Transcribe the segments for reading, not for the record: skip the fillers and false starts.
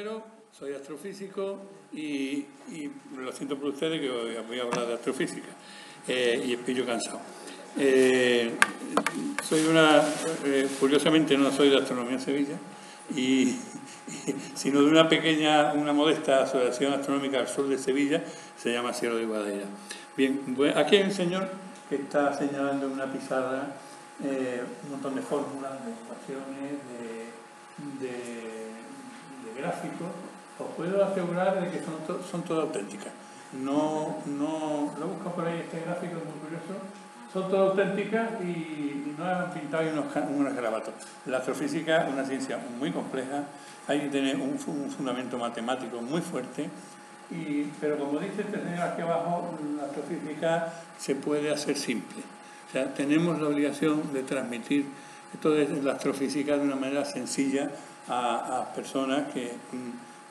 Cordero, soy astrofísico y lo siento por ustedes que voy a hablar de astrofísica y pillo cansado. Curiosamente no soy de Astronomía en Sevilla, sino de una modesta asociación astronómica al sur de Sevilla, se llama Sierra de Guadaira. Bien, pues aquí hay un señor que está señalando en una pizarra un montón de fórmulas, de ecuaciones, de gráficos. Os puedo asegurar de que son todas auténticas. No lo he buscado por ahí, este gráfico es muy curioso. Son todas auténticas y no han pintado unos garabatos. La astrofísica es una ciencia muy compleja, hay que tener un fundamento matemático muy fuerte, pero como dice este señor aquí abajo, la astrofísica se puede hacer simple. O sea, tenemos la obligación de transmitir esto de la astrofísica de una manera sencilla a personas que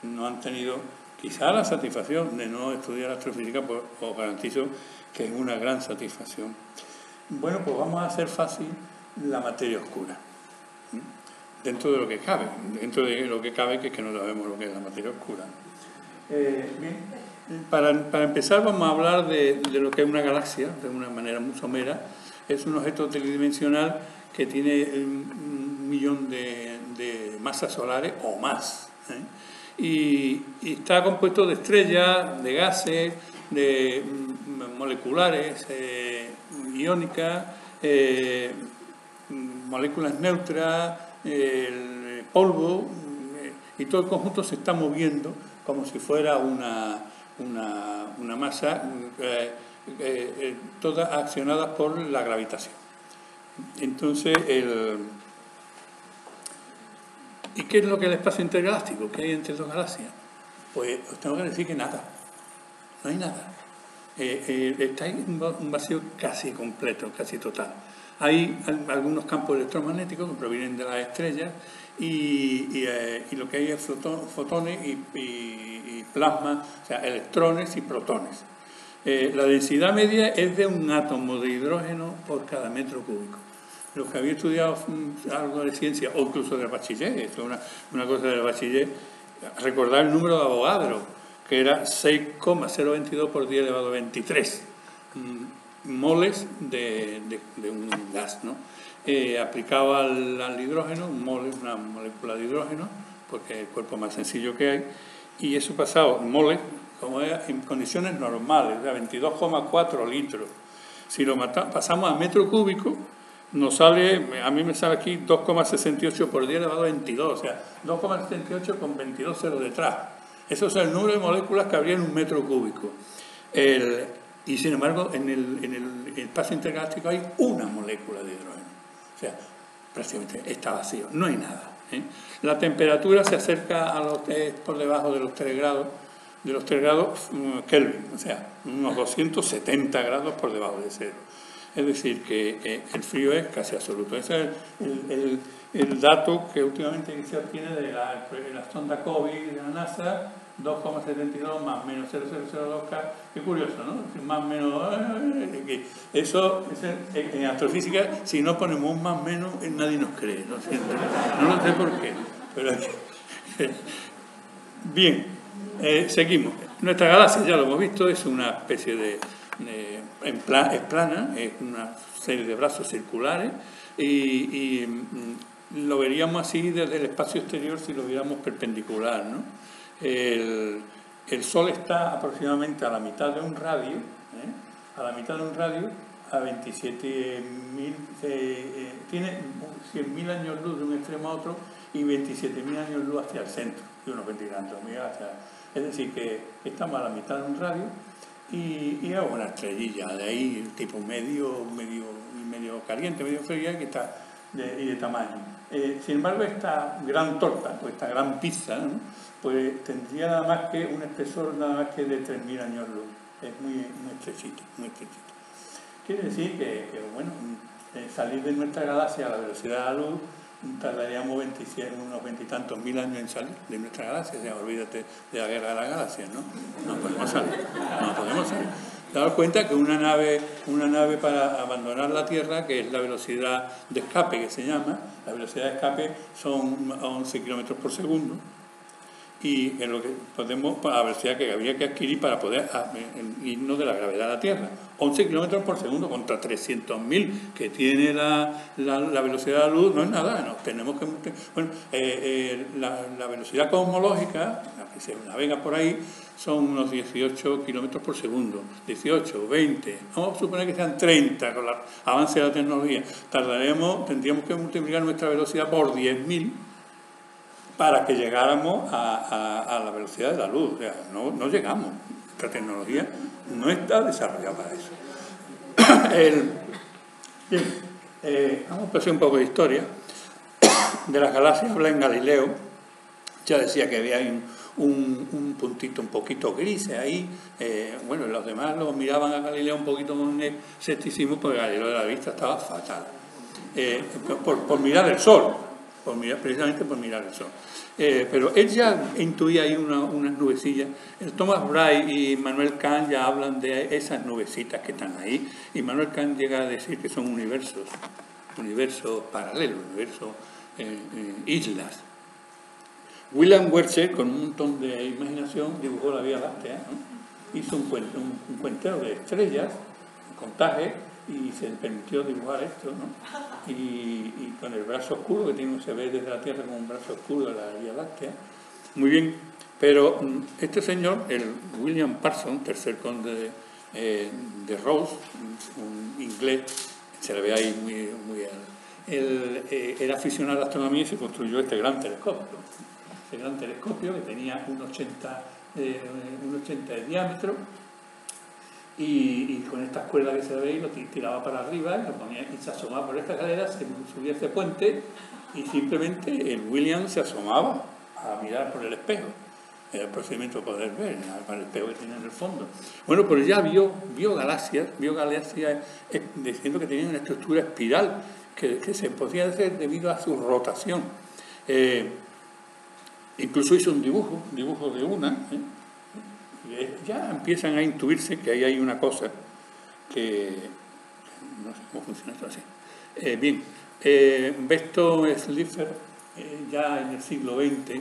no han tenido quizá la satisfacción de no estudiar astrofísica, pues os garantizo que es una gran satisfacción. Bueno, pues vamos a hacer fácil la materia oscura, dentro de lo que cabe, que es que no sabemos lo que es la materia oscura. Bien, para empezar vamos a hablar de lo que es una galaxia, de una manera muy somera. Es un objeto tridimensional que tiene 1 millón de masas solares o más, y está compuesto de estrellas, de gases, de moleculares, iónicas, moléculas neutras, el polvo, y todo el conjunto se está moviendo como si fuera una masa, todas accionadas por la gravitación. Entonces, ¿y qué es lo que es el espacio intergaláctico? ¿Qué hay entre dos galaxias? Pues os tengo que decir que nada, no hay nada. Está en un vacío casi completo, casi total. Hay algunos campos electromagnéticos que provienen de las estrellas y lo que hay es fotones y plasma, o sea, electrones y protones. La densidad media es de un átomo de hidrógeno por cada metro cúbico. Los que habéis estudiado algo de ciencia, o incluso del bachiller, esto es una cosa del bachiller, recordar el número de Avogadro, que era 6,022 por 10 elevado a 23 moles de un gas, ¿no? Aplicado al hidrógeno, un mol es una molécula de hidrógeno, porque es el cuerpo más sencillo que hay, y eso pasado, moles, como es, en condiciones normales, o sea, 22,4 litros. Si lo pasamos a metro cúbico, nos sale, a mí me sale aquí 2,68 por 10 elevado a 22, o sea, 2,68 con 22 ceros detrás. Eso es el número de moléculas que habría en un metro cúbico. Y sin embargo, en el espacio intergaláctico hay una molécula de hidrógeno. O sea, prácticamente está vacío, no hay nada. La temperatura se acerca por debajo de los 3 grados, Kelvin, o sea, unos 270 grados por debajo de cero. Es decir, que el frío es casi absoluto. Ese es el dato que últimamente se obtiene de la sonda COVID de la NASA, 2,72 más menos 0,002 K. Qué curioso, ¿no? Más menos... Eso, en astrofísica, si no ponemos un más menos, nadie nos cree, ¿no? No lo sé por qué. Pero bien, seguimos. Nuestra galaxia, ya lo hemos visto, es una especie es plana, es una serie de brazos circulares y lo veríamos así desde el espacio exterior si lo viéramos perpendicular, ¿no? El Sol está aproximadamente a la mitad de un radio, a 27.000, tiene 100.000 años luz de un extremo a otro y 27.000 años luz hacia el centro, y unos 20 y tantos. Es decir, que estamos a la mitad de un radio y es una estrellilla de ahí, tipo medio caliente, medio fría, que está de tamaño. Sin embargo, esta gran torta, o esta gran pizza, ¿no? Pues tendría nada más que un espesor nada más que de 3.000 años luz. Es muy estrechito, muy estrechito. Quiere decir que bueno, salir de nuestra galaxia a la velocidad de la luz tardaríamos unos 20 y tantos mil años en salir de nuestra galaxia. Ya, olvídate de la guerra de las galaxias, ¿no? No podemos salir. Daos cuenta que una nave para abandonar la Tierra, que es la velocidad de escape que se llama, la velocidad de escape son 11 kilómetros por segundo, y en lo que podemos, a la velocidad que habría que adquirir para poder irnos de la gravedad a la Tierra. 11 kilómetros por segundo contra 300.000 que tiene la velocidad de la luz, no es nada. No, tenemos que, bueno, la velocidad cosmológica, la que se navega por ahí, son unos 18 kilómetros por segundo, 18, 20, vamos a suponer que sean 30 con el avance de la tecnología. Tendríamos que multiplicar nuestra velocidad por 10.000 para que llegáramos a la velocidad de la luz. O sea, no llegamos. Nuestra tecnología no está desarrollada para eso. Vamos a pasar un poco de historia. De las galaxias habla en Galileo. Ya decía que había un puntito un poquito gris ahí. Bueno, los demás lo miraban a Galileo un poquito con escepticismo, porque Galileo de la vista estaba fatal. Por mirar el Sol. Precisamente por mirar el Sol. Pero él ya intuía ahí unas nubecillas. Thomas Bright y Immanuel Kant ya hablan de esas nubecitas que están ahí. Immanuel Kant llega a decir que son universos paralelos, universos islas. William Herschel, con un montón de imaginación, dibujó la Vía Láctea, ¿no? Hizo un cuenteo de estrellas, un contaje, y se permitió dibujar esto, ¿no? Y con el brazo oscuro, que se ve desde la Tierra como un brazo oscuro de la Vía Láctea. Muy bien, pero este señor, el William Parsons, tercer conde de Rose, un inglés, se le ve ahí muy él era aficionado a la astronomía y se construyó este gran telescopio. Este gran telescopio que tenía un 80 de diámetro, y con estas cuerdas que se ve, lo tiraba para arriba y lo ponía, y se asomaba por esta escalera, se subía este puente y simplemente el William se asomaba a mirar por el espejo. Era el procedimiento de poder ver, con el espejo que tiene en el fondo. Bueno, pues ya vio galaxias diciendo que tenían una estructura espiral que se podía hacer debido a su rotación. Incluso hizo un dibujo de una. Ya empiezan a intuirse que ahí hay una cosa que no sé cómo funciona esto así. Bien, Besto Slipher ya en el siglo XX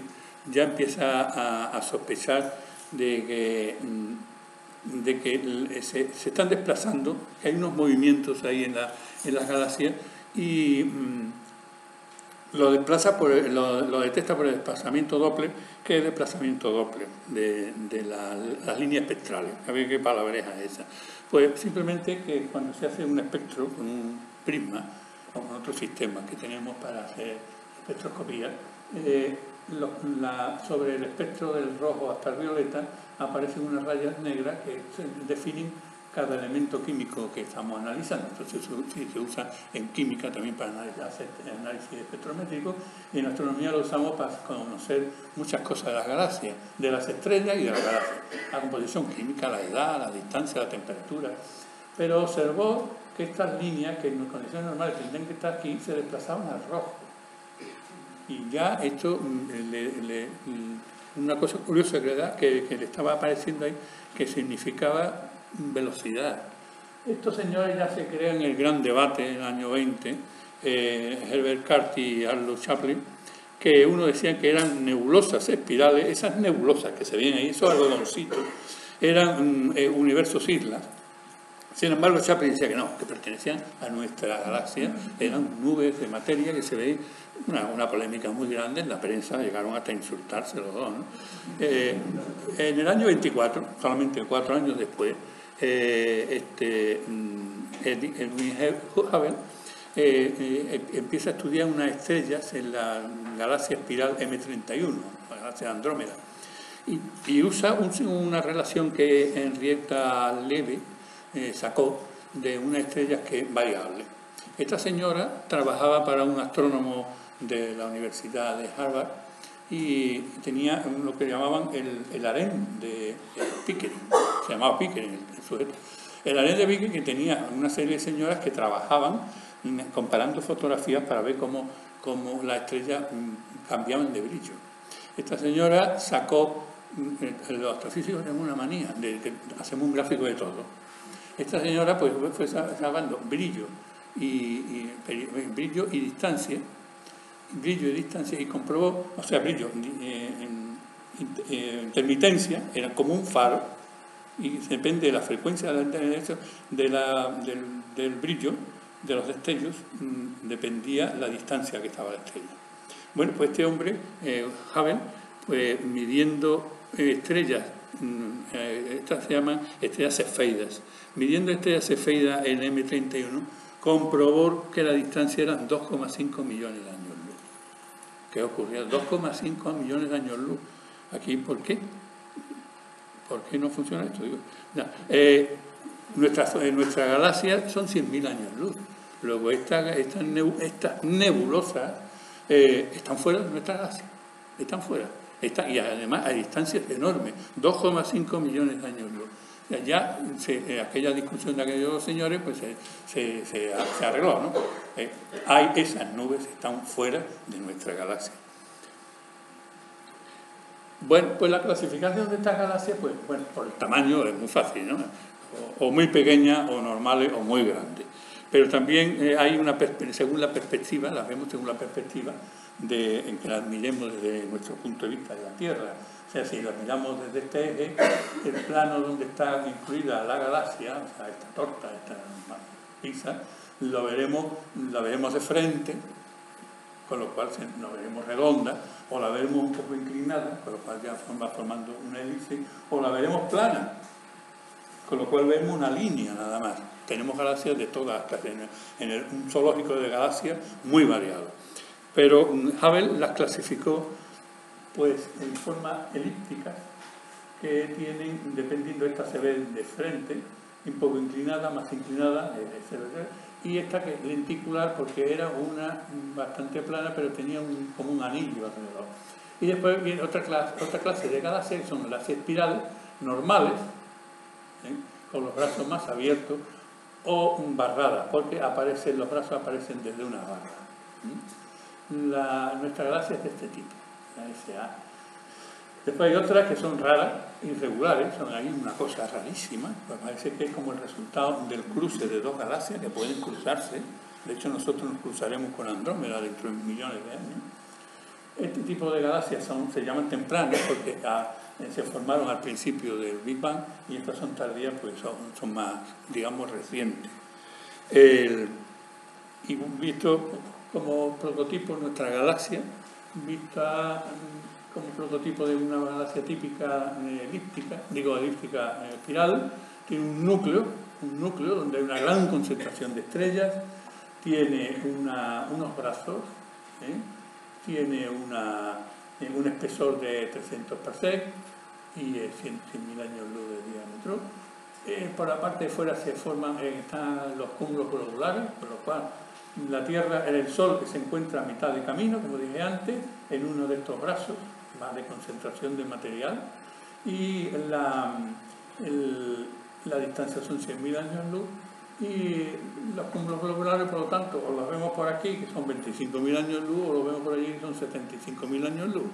ya empieza a sospechar de que se están desplazando, que hay unos movimientos ahí en las galaxias, y lo detecta por el desplazamiento Doppler. ¿Qué es desplazamiento Doppler de las líneas espectrales? A ver qué palabreja es esa. Pues simplemente que cuando se hace un espectro con un prisma o con otros sistemas que tenemos para hacer espectroscopía, sobre el espectro del rojo hasta el violeta aparecen unas rayas negras que definen cada elemento químico que estamos analizando. Entonces se usa en química también para hacer análisis espectrométrico, y en astronomía lo usamos para conocer muchas cosas de las galaxias, de las estrellas y de las galaxias. La composición química, la edad, la distancia, la temperatura. Pero observó que estas líneas, que en condiciones normales tendrían que estar aquí, se desplazaban al rojo. Y ya esto, una cosa curiosa que le estaba apareciendo ahí, que significaba velocidad. Estos señores ya se crean el gran debate en el año 20, Herbert Carty y Arlo Chaplin, que uno decía que eran nebulosas espirales. Esas nebulosas que se ven ahí, esos algodoncitos, eran universos islas. Sin embargo, Chaplin decía que no, que pertenecían a nuestra galaxia, eran nubes de materia que se veían. Una polémica muy grande en la prensa, llegaron hasta insultarse los dos, ¿no? En el año 24, solamente 4 años después, Edwin Hubble empieza a estudiar unas estrellas en la galaxia espiral M31, la galaxia de Andrómeda, y usa una relación que Henrietta Levy sacó de unas estrellas que es variable. Esta señora trabajaba para un astrónomo de la Universidad de Harvard y tenía lo que llamaban el harén de Pickering. Se llamaba Pickering el sujeto. El harén de Pickering, que tenía una serie de señoras que trabajaban comparando fotografías para ver cómo las estrellas cambiaban de brillo. Esta señora sacó, los astrofísicos tenemos una manía de que hacemos un gráfico de todo. Esta señora pues fue sacando brillo y distancia, y comprobó, o sea, brillo intermitencia, eran como un faro, y depende de la frecuencia del brillo de los destellos, dependía la distancia que estaba la estrella. Bueno, pues este hombre, Hubble, pues midiendo estrellas, estas se llaman estrellas cefeidas, midiendo estrellas cefeidas en M31, comprobó que la distancia era 2,5 millones de años luz. ¿Qué ocurría? 2,5 millones de años luz. Aquí, ¿por qué? ¿Por qué no funciona esto? Digo, no, nuestra galaxia son 100.000 años luz. Luego estas nebulosas están fuera de nuestra galaxia. Están fuera. Y además a distancias enormes. 2,5 millones de años luz. Ya aquella discusión de aquellos señores pues se arregló, ¿no? Esas nubes están fuera de nuestra galaxia. Bueno, pues la clasificación de estas galaxias, pues bueno, por el tamaño es muy fácil, ¿no? O muy pequeñas, o normales, o muy grandes. Pero también hay según la perspectiva, las vemos según la perspectiva en que las miremos desde nuestro punto de vista de la Tierra. O sea, si las miramos desde este eje, el plano donde está incluida la galaxia, o sea, esta torta, esta pizza, la veremos de frente, con lo cual la veremos redonda, o la veremos un poco inclinada, con lo cual ya va formando una elipse, o la veremos plana, con lo cual vemos una línea nada más. Tenemos galaxias de todas, un zoológico de galaxias muy variado. Pero Hubble las clasificó pues en forma elíptica, que tienen, dependiendo, esta se ve de frente, un poco inclinada, más inclinada, y esta que es lenticular porque era una bastante plana, pero tenía como un anillo alrededor. Y después viene otra clase de galaxias, que son galaxias espirales normales, con los brazos más abiertos, o barradas, porque los brazos aparecen desde una barra. Nuestra galaxia es de este tipo, la SA. Después hay otras que son raras, irregulares, son ahí una cosa rarísima, pues parece que es como el resultado del cruce de dos galaxias que pueden cruzarse. De hecho, nosotros nos cruzaremos con Andrómeda dentro de millones de años. Este tipo de galaxias se llaman tempranas porque se formaron al principio del Big Bang, y estas son tardías, pues son más, digamos, recientes. Y visto como prototipo nuestra galaxia, vista como prototipo de una galaxia típica elíptica espiral, tiene un núcleo donde hay una gran concentración de estrellas, tiene unos brazos, tiene un espesor de 300 parsec y 100.000 años luz de diámetro. Por la parte de fuera están los cúmulos globulares, por lo cual la Tierra, el Sol, que se encuentra a mitad de camino, como dije antes, en uno de estos brazos más de concentración de material, y la distancia son 100.000 años luz, y los cúmulos globulares, por lo tanto, o los vemos por aquí, que son 25.000 años luz, o los vemos por allí, que son 75.000 años luz.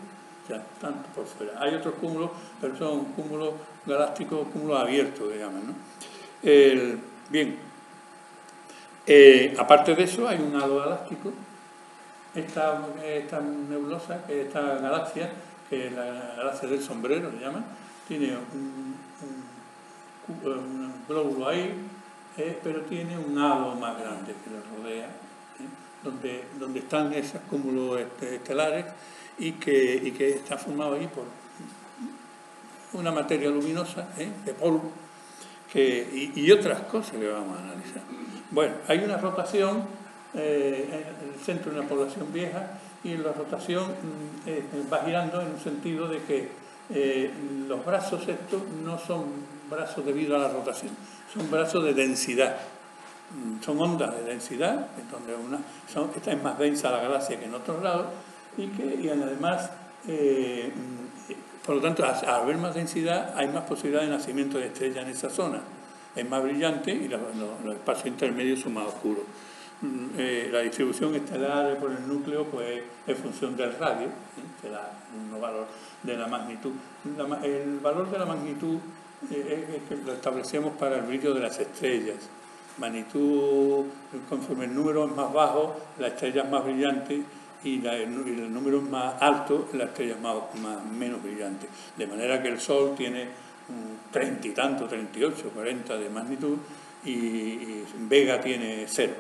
O sea, tanto por fuera. Hay otros cúmulos, pero son cúmulos galácticos, cúmulos abiertos, digamos, ¿no? Bien. Aparte de eso, hay un halo galáctico. Esta nebulosa, esta galaxia, que es la galaxia del sombrero, se llama, tiene un glóbulo ahí, pero tiene un halo más grande que lo rodea, donde están esos cúmulos estelares, y que está formado ahí por una materia luminosa, de polvo, y otras cosas que vamos a analizar. Bueno, hay una rotación en el centro de una población vieja, y la rotación va girando en un sentido de que los brazos estos no son brazos debido a la rotación, son brazos de densidad, son ondas de densidad, donde esta es más densa la galaxia que en otros lados, y además, por lo tanto, al haber más densidad hay más posibilidad de nacimiento de estrellas en esa zona, es más brillante y los espacios intermedios son más oscuros. La distribución estelar por el núcleo pues es función del radio, que da un valor de la magnitud. El valor de la magnitud es que lo establecemos para el brillo de las estrellas. Magnitud, conforme el número es más bajo, la estrella es más brillante, y el número más alto, la estrella menos brillante. De manera que el Sol tiene 30 y tanto, 38, 40 de magnitud, y Vega tiene 0.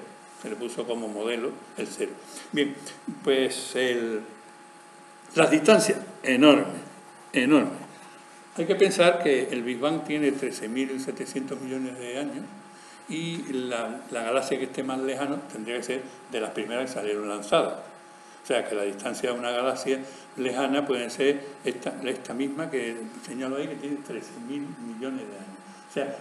Se le puso como modelo el 0. Bien, pues las distancias, enormes, enormes. Hay que pensar que el Big Bang tiene 13.700 millones de años y la galaxia que esté más lejano tendría que ser de las primeras que salieron lanzadas. O sea, que la distancia de una galaxia lejana puede ser esta misma que señalo ahí, que tiene 13.000 millones de años. O sea,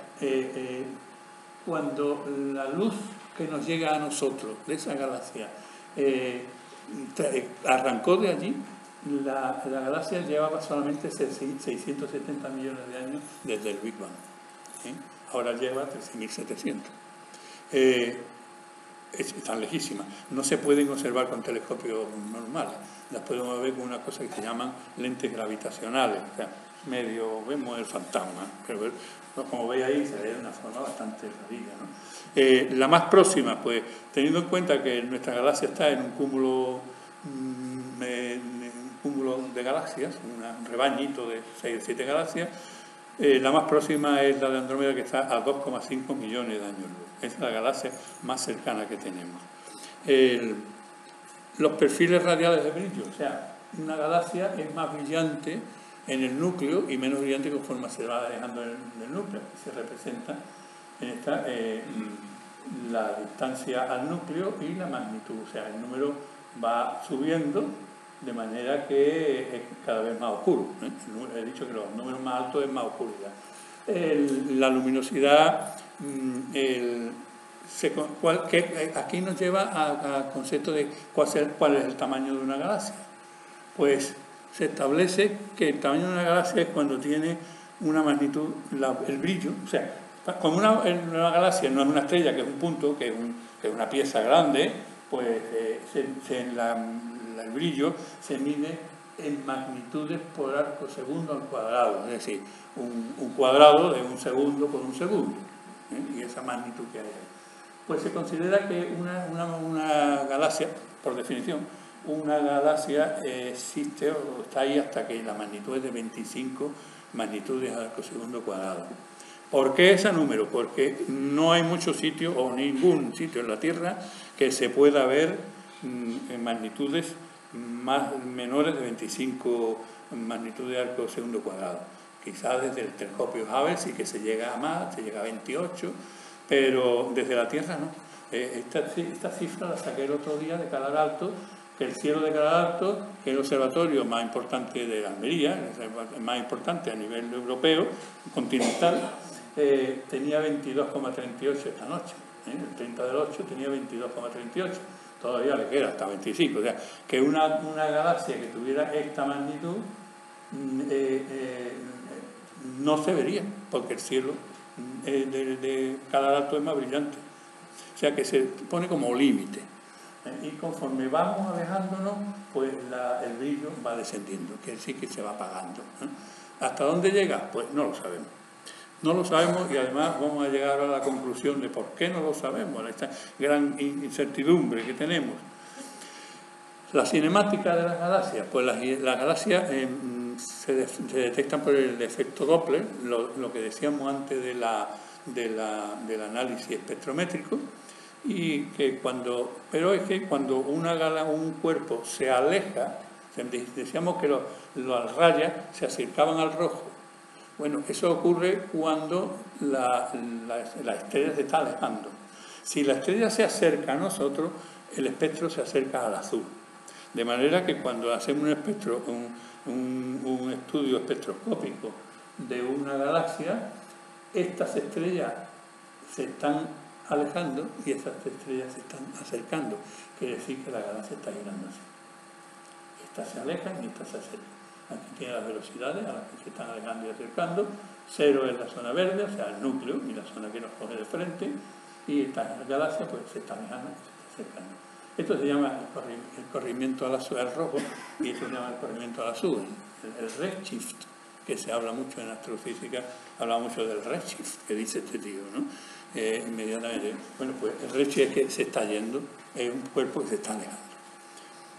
cuando la luz que nos llega a nosotros de esa galaxia arrancó de allí, la galaxia llevaba solamente 670 millones de años desde el Big Bang. Ahora lleva 13.700. Están lejísimas. No se pueden observar con telescopios normales. Las podemos ver con una cosa que se llaman lentes gravitacionales. O sea, vemos el fantasma. Pero como veis ahí, se ve de una forma bastante rarilla, ¿no? La más próxima, pues, teniendo en cuenta que nuestra galaxia está en un cúmulo de galaxias, un rebañito de 6 o 7 galaxias, la más próxima es la de Andrómeda, que está a 2,5 millones de años luz. Es la galaxia más cercana que tenemos. Los perfiles radiales de brillo, o sea, una galaxia es más brillante en el núcleo y menos brillante conforme se va alejando del núcleo. Se representa en esta la distancia al núcleo y la magnitud, o sea, el número va subiendo de manera que es cada vez más oscuro. He dicho que los números más altos es más oscuridad. La luminosidad, aquí nos lleva al concepto de cuál es el tamaño de una galaxia. Pues se establece que el tamaño de una galaxia es cuando tiene una magnitud, el brillo, o sea, como una galaxia no es una estrella, que es un punto, que es una pieza grande, pues el brillo se mide en magnitudes por arco segundo al cuadrado, es decir, un cuadrado de un segundo por un segundo, y esa magnitud que hay ahí. Pues se considera que una galaxia, por definición, una galaxia existe o está ahí hasta que la magnitud es de 25 magnitudes al arco segundo cuadrado. ¿Por qué ese número? Porque no hay muchos sitios o ningún sitio en la Tierra que se pueda ver en magnitudes menores de 25 magnitudes de arco segundo cuadrado. Quizás desde el telescopio Hubble sí que se llega a más, se llega a 28, pero desde la Tierra no. Esta cifra la saqué el otro día de Calar Alto, que el cielo de Calar Alto, que es el observatorio más importante de Almería, el más importante a nivel europeo, continental, tenía 22,38 esta noche. El 30 del 8 tenía 22,38. Todavía le queda hasta 25. O sea, que una galaxia que tuviera esta magnitud no se vería, porque el cielo de Calar Alto es más brillante. O sea, que se pone como límite. Y conforme vamos alejándonos, pues el brillo va descendiendo, quiere decir que se va apagando. ¿Hasta dónde llega? Pues no lo sabemos. No lo sabemos y además vamos a llegar a la conclusión de por qué no lo sabemos, esta gran incertidumbre que tenemos. La cinemática de las galaxias, pues las galaxias se detectan por el efecto Doppler, lo que decíamos antes del análisis espectrométrico, y que pero es que cuando un cuerpo se aleja, decíamos que las rayas se acercaban al rojo. Bueno, eso ocurre cuando la estrella se está alejando. Si la estrella se acerca a nosotros, el espectro se acerca al azul. De manera que cuando hacemos un estudio espectroscópico de una galaxia, estas estrellas se están alejando y estas estrellas se están acercando. Quiere decir que la galaxia está girándose. Estas se alejan y estas se acercan. Aquí tiene las velocidades a las que se están alejando y acercando. 0 es la zona verde, o sea, el núcleo y la zona que nos coge de frente. Y esta galaxia pues se está alejando y se está acercando. Esto se llama el corrimiento al azul, al rojo, y esto se llama el corrimiento al azul, el redshift, que se habla mucho en astrofísica, habla mucho del redshift, que dice este tío, ¿no? Inmediatamente. Bueno, pues el redshift es que se está yendo, es un cuerpo que se está alejando.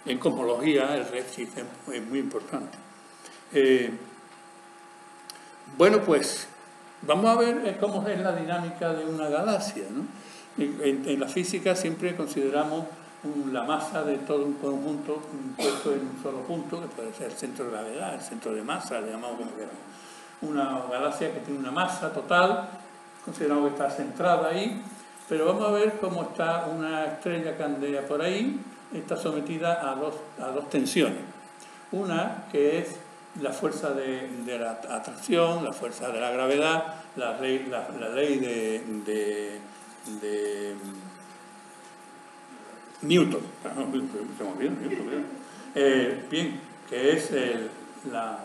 En cosmología el redshift es muy importante. Bueno, pues vamos a ver cómo es la dinámica de una galaxia, ¿no? En la física siempre consideramos la masa de todo un conjunto puesto en un solo punto, que puede ser el centro de gravedad, el centro de masa, le llamamos como queramos. Una galaxia que tiene una masa total, consideramos que está centrada ahí, pero vamos a ver cómo está una estrella que andea por ahí, está sometida a dos tensiones. Una que es la fuerza de la atracción, la fuerza de la gravedad, la ley de Newton. Bien, que es la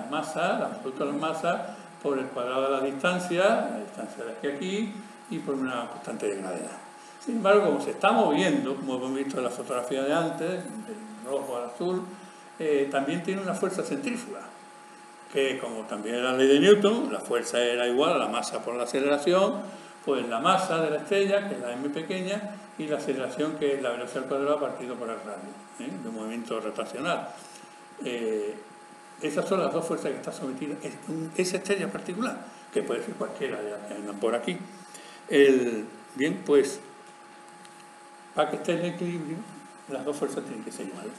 masa, el producto de las masas por el cuadrado de la distancia de aquí a aquí, y por una constante de gravedad. Sin embargo, como se está moviendo, como hemos visto en la fotografía de antes, del rojo al azul, también tiene una fuerza centrífuga, que como también era la ley de Newton, la fuerza era igual a la masa por la aceleración, pues la masa de la estrella, que es la m pequeña, y la aceleración, que es la velocidad al cuadrado partido por el radio, de movimiento rotacional. Esas son las dos fuerzas que está sometida esa estrella particular, que puede ser cualquiera de las que andan por aquí. Bien, pues, para que esté en equilibrio, las dos fuerzas tienen que ser iguales.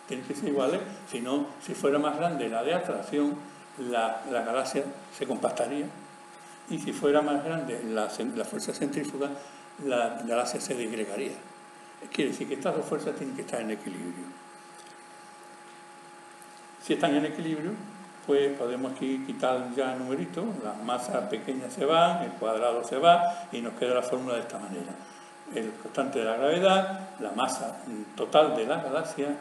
Tienen que ser iguales, si fuera más grande la de atracción, la galaxia se compactaría, y si fuera más grande la fuerza centrífuga, la galaxia se disgregaría. Quiere decir que estas dos fuerzas tienen que estar en equilibrio. Si están en equilibrio, pues podemos aquí quitar ya el numerito, las masas pequeñas se van, el cuadrado se va, y nos queda la fórmula de esta manera. El constante de la gravedad, la masa total de la galaxia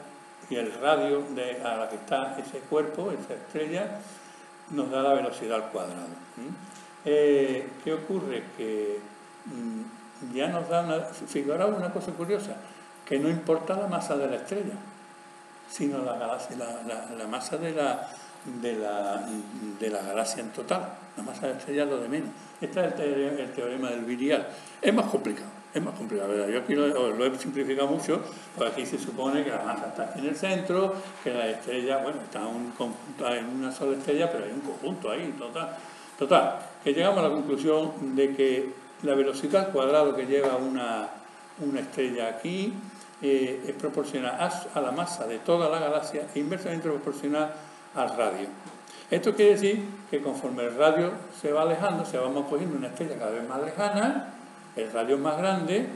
y el radio a la que está ese cuerpo, esa estrella, nos da la velocidad al cuadrado. ¿Qué ocurre? Que ya nos da figuraos una cosa curiosa, que no importa la masa de la estrella, sino la masa de la galaxia en total. La masa de la estrella es lo de menos. Este es el teorema del virial. Es más complicado, ¿verdad? Yo aquí lo he simplificado mucho, porque aquí se supone que la masa está aquí en el centro, que la estrella, bueno, está en una sola estrella, pero hay un conjunto ahí, total, que llegamos a la conclusión de que la velocidad al cuadrado que lleva una estrella aquí es proporcional a la masa de toda la galaxia e inversamente proporcional al radio. Esto quiere decir que conforme el radio se va alejando, se vamos cogiendo una estrella cada vez más lejana, el radio es más grande,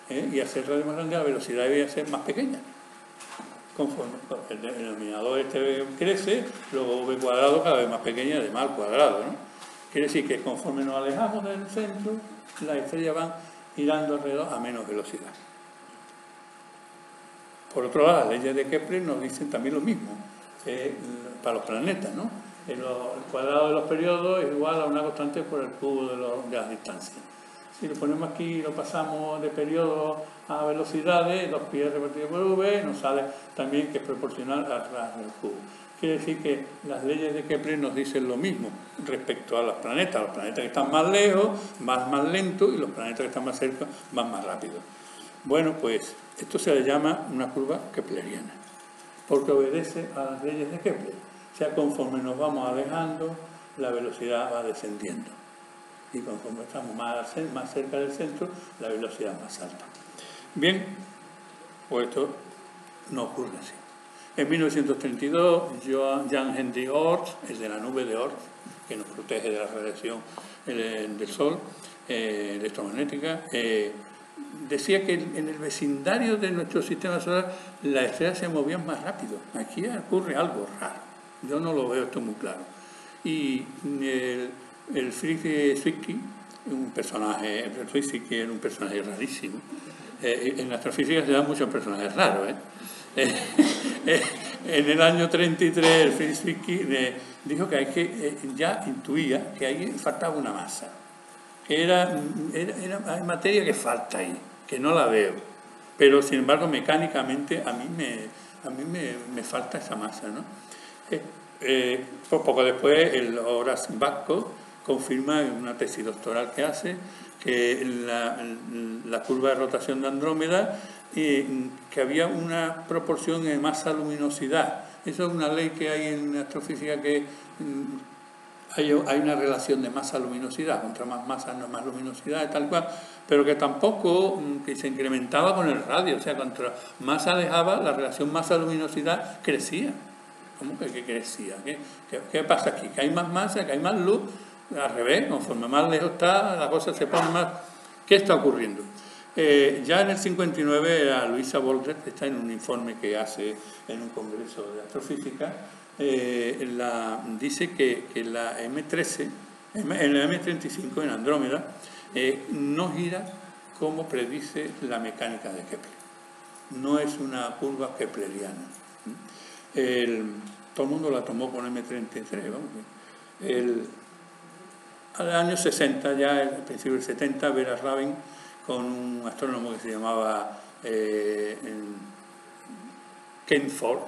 y al ser el radio más grande la velocidad debe ser más pequeña. Conforme el denominador crece, luego v cuadrado cada vez más pequeña, de más al cuadrado, ¿no? Quiere decir que conforme nos alejamos del centro, las estrellas van girando alrededor a menos velocidad. Por otro lado, las leyes de Kepler nos dicen también lo mismo, para los planetas, ¿no? El cuadrado de los periodos es igual a una constante por el cubo de las distancias. Si lo ponemos aquí y lo pasamos de periodo a velocidades, 2πr repartido por v, nos sale también que es proporcional al radio del cubo. Quiere decir que las leyes de Kepler nos dicen lo mismo respecto a los planetas que están más lejos, más lentos, y los planetas que están más cerca van más rápido. Bueno, pues esto se le llama una curva kepleriana, porque obedece a las leyes de Kepler. O sea, conforme nos vamos alejando, la velocidad va descendiendo. Y conforme estamos más cerca del centro, la velocidad es más alta. Bien, pues esto no ocurre así. En 1932, Jan Henry Oort, el de la nube de Oort, que nos protege de la radiación del Sol, electromagnética, decía que en el vecindario de nuestro sistema solar las estrellas se movían más rápido. Aquí ocurre algo raro. Yo no lo veo esto muy claro. Y el Fritz Zwicky, un personaje rarísimo. En la astrofísica se dan muchos personajes raros, en el año 33 el Fritz Zwicky dijo que ya intuía que ahí faltaba una masa, que hay materia que falta ahí, que no la veo, pero sin embargo mecánicamente a mí me falta esa masa, ¿no? Pues poco después el Horace Basco confirma en una tesis doctoral que hace que la curva de rotación de Andrómeda que había una proporción de masa-luminosidad. Eso es una ley que hay en astrofísica, que hay una relación de masa-luminosidad, contra más masa no más luminosidad y tal cual, pero que tampoco que se incrementaba con el radio, o sea, contra más alejaba, la relación masa-luminosidad crecía. ¿Cómo que crecía? ¿Qué pasa aquí? ¿Que hay más masa, que hay más luz? Al revés, conforme más lejos está, la cosa se pone más... ¿Qué está ocurriendo? Ya en el 59, a Luisa Bolger, que está en un informe que hace en un congreso de astrofísica, dice que la M13, en la M35, en Andrómeda, no gira como predice la mecánica de Kepler. No es una curva kepleriana. Todo el mundo la tomó con M33. Vamos. Al año 60, ya al principio del 70, Vera Rabin, con un astrónomo que se llamaba Ken Ford.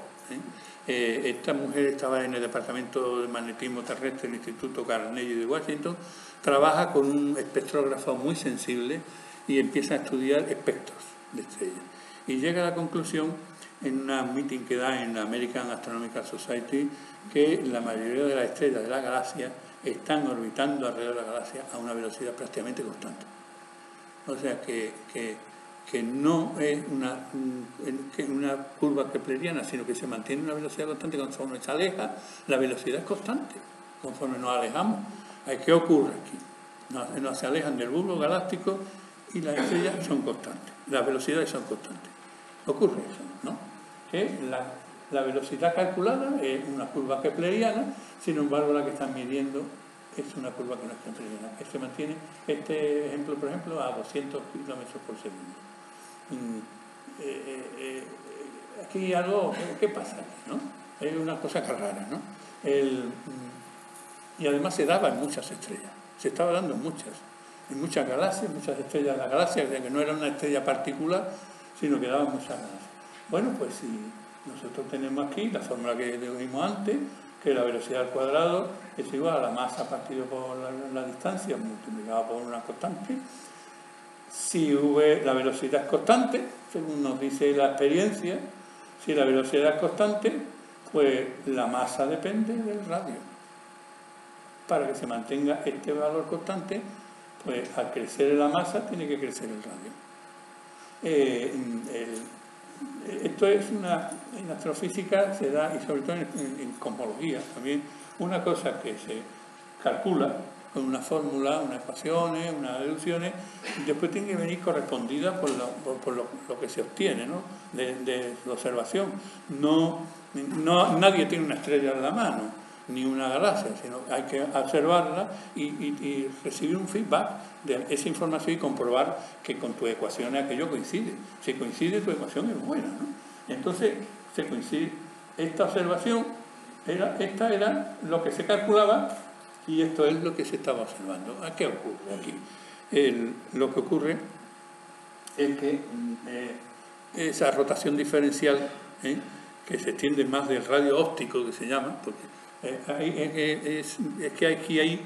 Esta mujer estaba en el Departamento de Magnetismo Terrestre del Instituto Carnegie de Washington, trabaja con un espectrógrafo muy sensible y empieza a estudiar espectros de estrellas. Y llega a la conclusión, en una meeting que da en la American Astronomical Society, que la mayoría de las estrellas de la galaxia están orbitando alrededor de la galaxia a una velocidad prácticamente constante. O sea que no es una curva kepleriana, sino que se mantiene una velocidad constante. Conforme se aleja, la velocidad es constante. Conforme nos alejamos, ¿qué ocurre aquí? Nos se alejan del bulbo galáctico y las estrellas son constantes, las velocidades son constantes. Ocurre eso, ¿no? Que la velocidad calculada es una curva kepleriana, sin embargo la que están midiendo es una curva que no es kepleriana, que se mantiene, este ejemplo, por ejemplo, a 200 kilómetros por segundo. Aquí algo, ¿qué pasa aquí, no? Es una cosa que rara, ¿no? Y además se daba en muchas estrellas, se estaba dando en muchas galaxias, muchas estrellas de la galaxia, que no era una estrella particular, sino que daba en muchas galaxias. Bueno, pues si nosotros tenemos aquí la fórmula que vimos antes, que la velocidad al cuadrado es igual a la masa partido por la distancia multiplicada por una constante. Si la velocidad es constante, según nos dice la experiencia, si la velocidad es constante, pues la masa depende del radio. Para que se mantenga este valor constante, pues al crecer la masa tiene que crecer el radio. Esto es en astrofísica se da, y sobre todo en cosmología también, una cosa que se calcula con una fórmula, unas ecuaciones, unas deducciones, y después tiene que venir correspondida por lo que se obtiene, ¿no? de la observación. Nadie tiene una estrella en la mano, ni una galaxia, sino hay que observarla y recibir un feedback de esa información y comprobar que con tus ecuaciones aquello coincide. Si coincide, tu ecuación es buena, ¿no? Entonces, se coincide. Esta observación, esta era lo que se calculaba y esto es lo que se estaba observando. ¿Qué ocurre aquí? Lo que ocurre es que esa rotación diferencial, que se extiende más del radio óptico, que se llama, porque es que aquí hay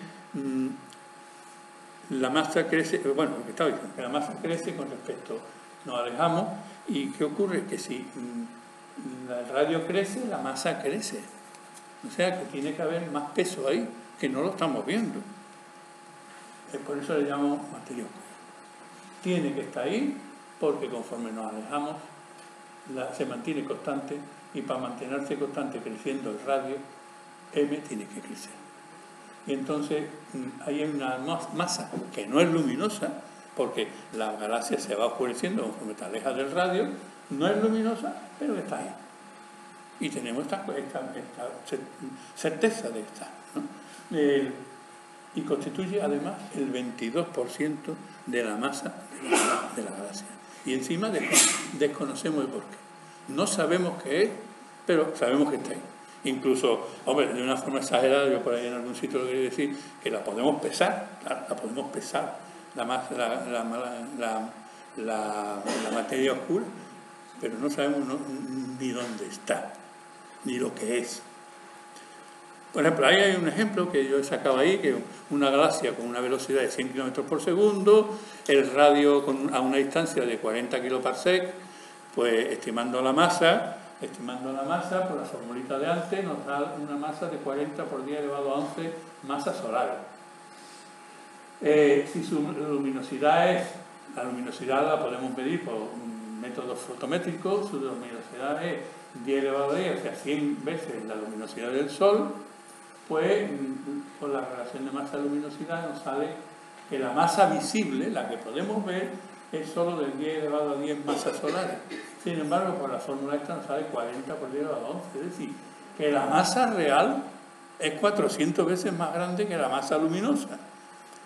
la masa crece, bueno, lo que estaba diciendo, que la masa crece con respecto, nos alejamos, y ¿qué ocurre? Que si el radio crece, la masa crece. O sea que tiene que haber más peso ahí, que no lo estamos viendo. Por eso le llamamos materia oscura. Tiene que estar ahí, porque conforme nos alejamos, se mantiene constante, y para mantenerse constante creciendo el radio, M tiene que crecer. Y entonces hay una masa que no es luminosa, porque la galaxia se va oscureciendo conforme te alejas del radio, no es luminosa, pero está ahí. Y tenemos esta certeza de estar, ¿no? Y constituye además el 22% de la masa de la galaxia. Y encima desconocemos el porqué. No sabemos qué es, pero sabemos que está ahí. Incluso, hombre, de una forma exagerada, yo por ahí en algún sitio lo quería decir, que la podemos pesar, la podemos pesar, la materia oscura, pero no sabemos ni dónde está, ni lo que es. Por ejemplo, ahí hay un ejemplo que yo he sacado ahí, que una galaxia con una velocidad de 100 km por segundo, el radio a una distancia de 40 kiloparsec, Pues estimando la masa, por la formulita de antes, nos da una masa de 40 por 10 elevado a 11 masas solares. Si su luminosidad la luminosidad la podemos medir por un método fotométrico, su luminosidad es 10 elevado a 10, o sea, 100 veces la luminosidad del Sol, pues por la relación de masa-luminosidad nos sale que la masa visible, la que podemos ver, es solo del 10 elevado a 10 masas solares. Sin embargo, por la fórmula esta nos sale 40 por 10 elevado a 11, es decir, que la masa real es 400 veces más grande que la masa luminosa,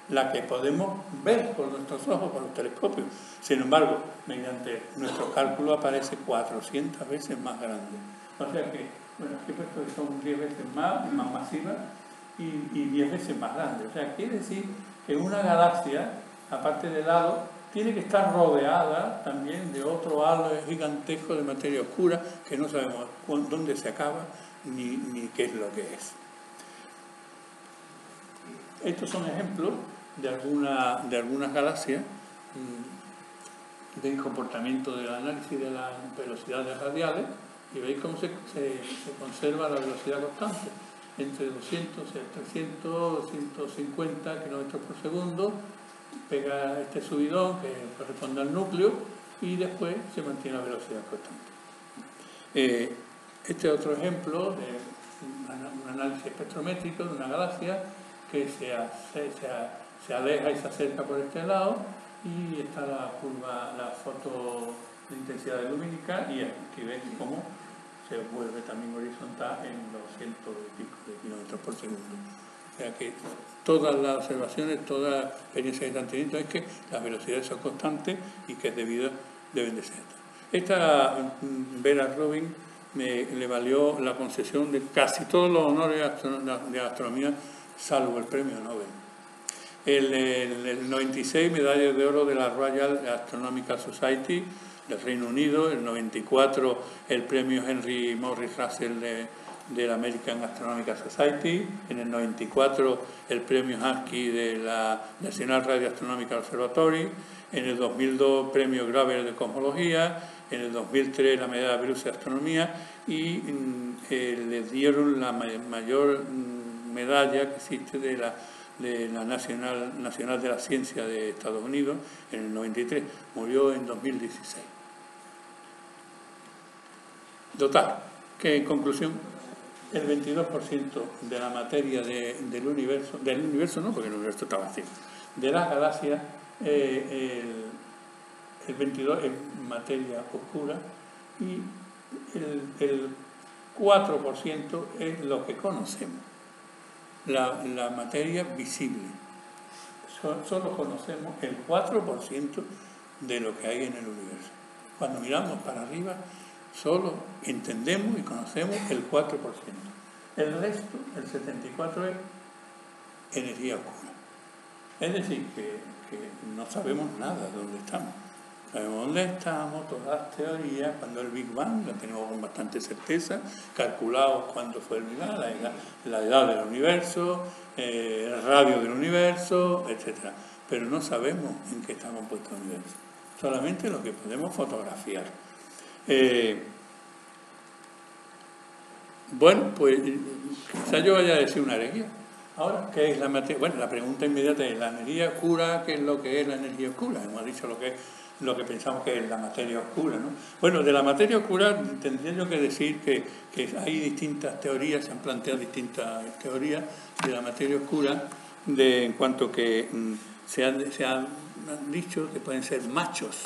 la que podemos ver por nuestros ojos, por los telescopios. Sin embargo, mediante nuestro cálculo aparece 400 veces más grande. O sea que, bueno, aquí he puesto que son 10 veces más masivas y 10 veces más grandes. O sea, quiere decir que una galaxia, aparte del halo, tiene que estar rodeada también de otro halo gigantesco de materia oscura que no sabemos dónde se acaba ni qué es lo que es. Estos son ejemplos de algunas galaxias del comportamiento del análisis de las velocidades radiales, y veis cómo se conserva la velocidad constante entre 200, 300, 150 kilómetros por segundo, pega este subidón que corresponde al núcleo y después se mantiene la velocidad constante. Este es otro ejemplo de un análisis espectrométrico de una galaxia que se aleja y se acerca por este lado, y está la curva, la foto de intensidad lumínica, y aquí veis cómo se vuelve también horizontal en 200 y pico de kilómetros por segundo. O sea que todas las observaciones, toda la experiencia que están teniendo es que las velocidades son constantes y que deben de ser. Esta Vera Rubin le valió la concesión de casi todos los honores de astronomía, salvo el premio Nobel. El 96, medalla de oro de la Royal Astronomical Society del Reino Unido. El 94, el premio Henry Morris Russell de la American Astronomical Society. En el 94, el premio Haskell de la National Radio Astronomical Observatory. En el 2002, premio Gravel de Cosmología. En el 2003, la medalla de Bruce de Astronomía. Y le dieron la mayor medalla que existe de la Nacional de la Ciencia de Estados Unidos en el 93. Murió en 2016. Total, que en conclusión, el 22% de la materia del universo no, porque el universo está vacío, de las galaxias, el 22% es materia oscura y el 4% es lo que conocemos, la materia visible. Solo conocemos el 4% de lo que hay en el universo. Cuando miramos para arriba, solo entendemos y conocemos el 4%. El resto, el 74%, es energía oscura. Es decir, que no sabemos nada de dónde estamos. Sabemos dónde estamos, todas las teorías, cuando el Big Bang, la tenemos con bastante certeza, calculados cuándo fue el Big Bang, la edad del universo, el radio del universo, etc. Pero no sabemos en qué está compuesto el universo, solamente lo que podemos fotografiar. Bueno, pues quizá yo vaya a decir una herejía. Ahora, ¿qué es la materia? Bueno, la pregunta inmediata es, ¿la energía oscura? ¿Qué es lo que es la energía oscura? Hemos dicho lo que pensamos que es la materia oscura, ¿no? Bueno, de la materia oscura tendría yo que decir que hay distintas teorías, se han planteado distintas teorías de la materia oscura, en cuanto que se han dicho que pueden ser machos.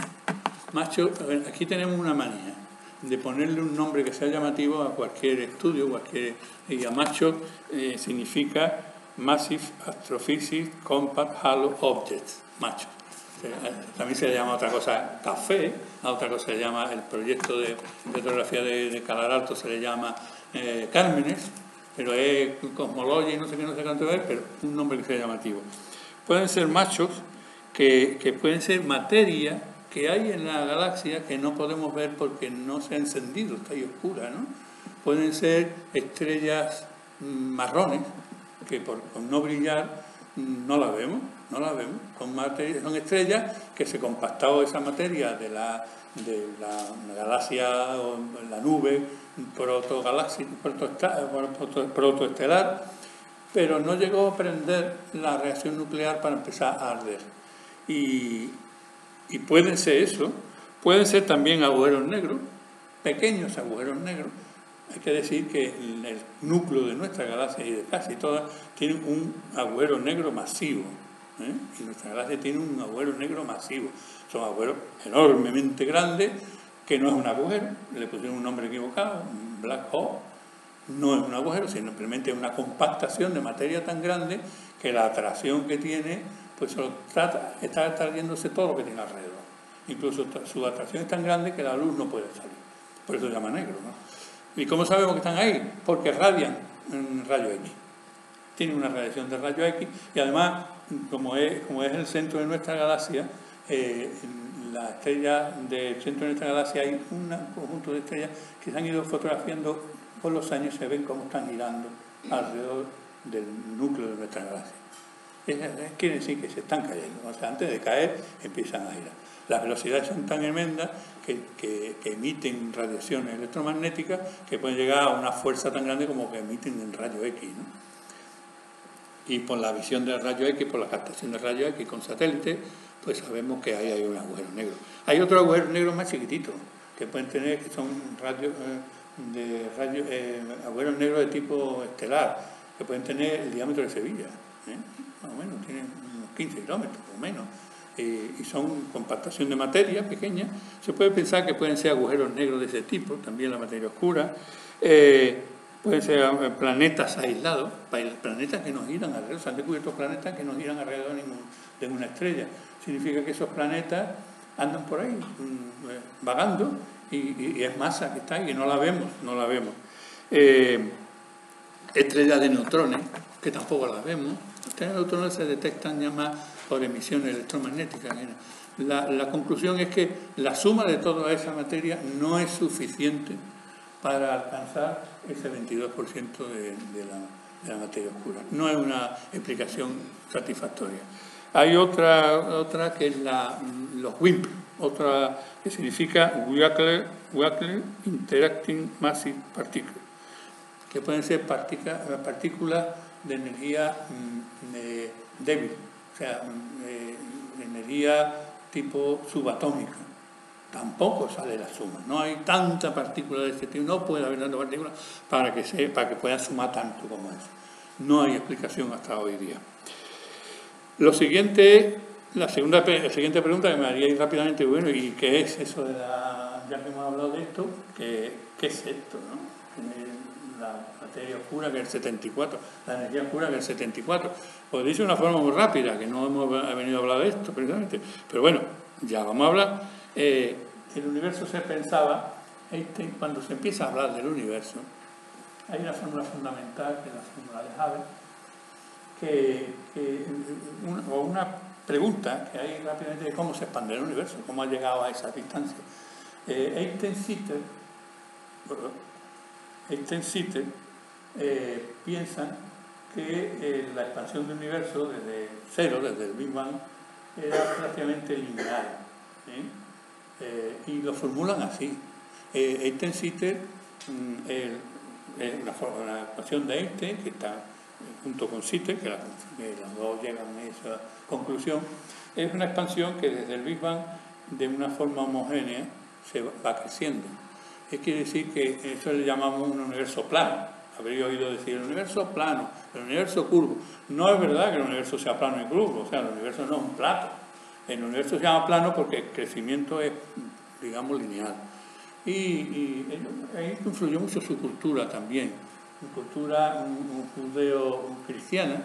Machos, aquí tenemos una manía de ponerle un nombre que sea llamativo a cualquier estudio, y a macho significa Massive Astrophysics Compact Halo Objects, macho. También se le llama otra cosa café, a otra cosa se le llama el proyecto de petrografía de Calar Alto, se le llama Cármenes, pero es Cosmología y no sé cuánto es, pero un nombre que sea llamativo. Pueden ser machos que pueden ser materia que hay en la galaxia que no podemos ver porque no se ha encendido, está ahí oscura, ¿no? Pueden ser estrellas marrones que por no brillar no la vemos, no la vemos. Son estrellas que se compactó esa materia de la galaxia o la nube protoestelar, pero no llegó a prender la reacción nuclear para empezar a arder. Y pueden ser eso, pueden ser también agujeros negros, pequeños agujeros negros. Hay que decir que el núcleo de nuestra galaxia y de casi todas tiene un agujero negro masivo, ¿eh? Y nuestra galaxia tiene un agujero negro masivo. Son agujeros enormemente grandes, que no es un agujero, le pusieron un nombre equivocado, un black hole. No es un agujero, sino simplemente una compactación de materia tan grande que la atracción que tiene, pues está atrayéndose todo lo que tiene alrededor. Incluso su atracción es tan grande que la luz no puede salir. Por eso se llama negro, ¿no? ¿Y cómo sabemos que están ahí? Porque radian en rayo X. Tienen una radiación de rayo X y además, como es el centro de nuestra galaxia, en la estrella del centro de nuestra galaxia hay un conjunto de estrellas que se han ido fotografiando con los años, se ven cómo están girando alrededor del núcleo de nuestra galaxia. Quiere decir que se están cayendo, o sea, antes de caer empiezan a girar. Las velocidades son tan tremendas que emiten radiaciones electromagnéticas que pueden llegar a una fuerza tan grande como que emiten en rayo X, ¿no? Y por la visión del rayo X, por la captación del rayo X con satélite, pues sabemos que ahí hay un agujero negro. Hay otros agujeros negros más chiquititos que pueden tener, que son agujeros negros de tipo estelar, que pueden tener el diámetro de Sevilla, ¿eh? Más o menos, tienen unos 15 kilómetros o menos. Y son compactación de materia pequeña. Se puede pensar que pueden ser agujeros negros de ese tipo, también la materia oscura. Pueden ser planetas aislados, planetas que nos giran alrededor. Se han descubierto planetas que nos giran alrededor de una estrella. Significa que esos planetas andan por ahí, vagando, y es masa que está ahí, y no la vemos. Estrellas de neutrones, que tampoco las vemos. Las estrellas de neutrones se detectan ya más por emisiones electromagnéticas. La conclusión es que la suma de toda esa materia no es suficiente para alcanzar ese 22% de la materia oscura. No es una explicación satisfactoria. Hay otra que es los WIMP, otra que significa Weakly Interacting Massive Particles, que pueden ser partículas de energía débil, o sea, energía tipo subatómica. Tampoco sale la suma. No hay tanta partícula de este tipo, no puede haber tanta partícula para que pueda sumar tanto como eso. No hay explicación hasta hoy día. La siguiente pregunta que me haríais rápidamente, bueno, ¿y qué es eso de ya que hemos hablado de esto, ¿qué es esto, no? La materia oscura, que es el 74, la energía oscura, que es el 74. Os dicho de una forma muy rápida, que no hemos venido a hablar de esto precisamente, pero bueno, ya vamos a hablar. El universo se pensaba, cuando se empieza a hablar del universo, hay una fórmula fundamental, que es la fórmula de Hubble, o una pregunta que hay rápidamente de cómo se expande el universo, cómo ha llegado a esa distancia. Einstein piensan que la expansión del universo desde cero, desde el Big Bang, era prácticamente lineal, ¿sí? Y lo formulan así. Einstein una ecuación de Einstein que está junto con Sitter, que los dos llegan a esa conclusión, es una expansión que desde el Big Bang, de una forma homogénea, se va creciendo. Quiere decir que eso le llamamos un universo plano. Habréis oído decir el universo plano, el universo curvo. No es verdad que el universo sea plano y curvo, o sea, el universo no es un plato. El universo se llama plano porque el crecimiento es, digamos, lineal. Y ahí influyó mucho su cultura también, su cultura judeo-cristiana,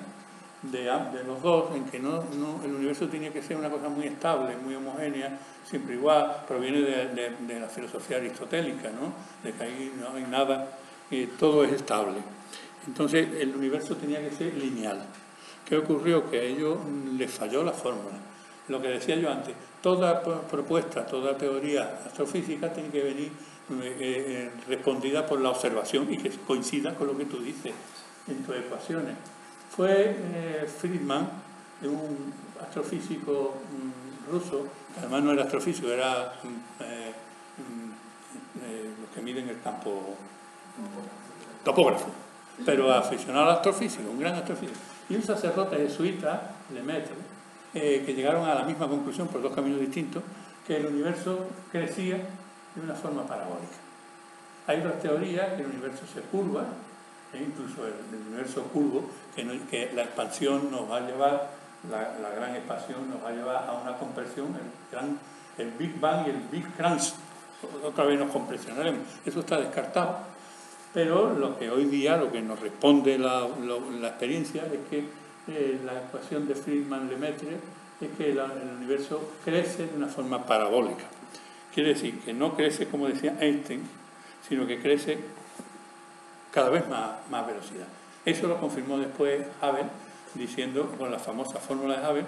de los dos, en que el universo tenía que ser una cosa muy estable, muy homogénea, siempre igual. Proviene de la filosofía aristotélica, ¿no? De que ahí no hay nada, todo es estable. Entonces el universo tenía que ser lineal. ¿Qué ocurrió? Que a ellos les falló la fórmula. Lo que decía yo antes, toda propuesta, toda teoría astrofísica tiene que venir respondida por la observación y que coincida con lo que tú dices en tus ecuaciones. fue Friedman, un astrofísico ruso, que además no era astrofísico, era los que miden el campo, topógrafo, pero aficionado al astrofísico, un gran astrofísico. Y un sacerdote jesuita, Lemaitre, que llegaron a la misma conclusión por dos caminos distintos, que el universo crecía de una forma parabólica. Hay otras teorías que el universo se curva, incluso el universo curvo, que la expansión nos va a llevar, la gran expansión nos va a llevar a una compresión, el Big Bang y el Big Crunch, otra vez nos compresionaremos. Eso está descartado, pero lo que hoy día, lo que nos responde la experiencia es que la ecuación de Friedman-Lemaitre es que el universo crece de una forma parabólica. Quiere decir que no crece, como decía Einstein, sino que crece cada vez más velocidad. Eso lo confirmó después Hubble, diciendo con la famosa fórmula de Hubble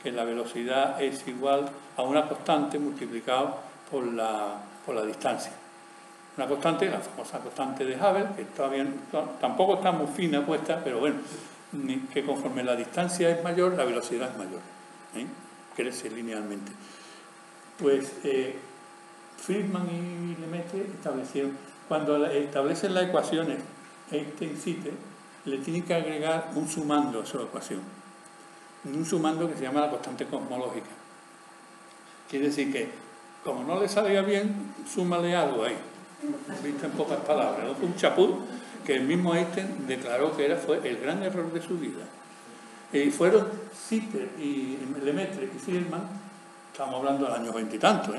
que la velocidad es igual a una constante multiplicado por la distancia. Una constante, la famosa constante de Hubble, que todavía tampoco está muy fina puesta, pero bueno, que conforme la distancia es mayor, la velocidad es mayor, crece linealmente. Pues Friedman y Lemaitre establecieron, cuando establecen las ecuaciones Einstein-Cite, le tienen que agregar un sumando a su ecuación, un sumando que se llama la constante cosmológica. Quiere decir que, como no le salía bien, súmale algo ahí, visto en pocas palabras, ¿no? Un chapuz que el mismo Einstein declaró que fue el gran error de su vida. Y fueron Cite y Lemaitre y Friedman, estamos hablando del año 20 y tanto,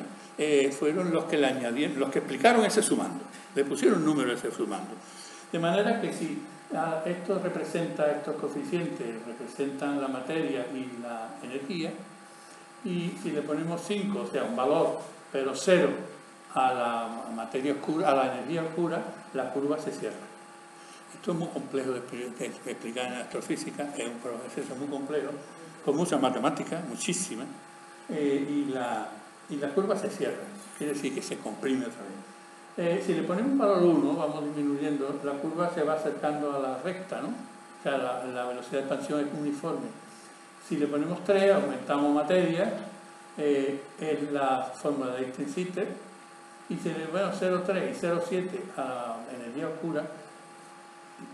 fueron los que le añadieron, los que explicaron ese sumando, le pusieron número a ese sumando. De manera que si estos coeficientes representan la materia y la energía, y si le ponemos 5, o sea, un valor, pero 0 a la materia oscura, a la energía oscura, la curva se cierra. Esto es muy complejo de explicar en astrofísica, es un proceso muy complejo, con muchas matemáticas, muchísimas, y la curva se cierra, quiere decir que se comprime otra vez. Si le ponemos un valor 1, vamos disminuyendo, la curva se va acercando a la recta, ¿no? O sea, la velocidad de expansión es uniforme. Si le ponemos 3, aumentamos materia, es la fórmula de Einstein-Cite, y si le ponemos 0,3 y 0,7 a energía oscura,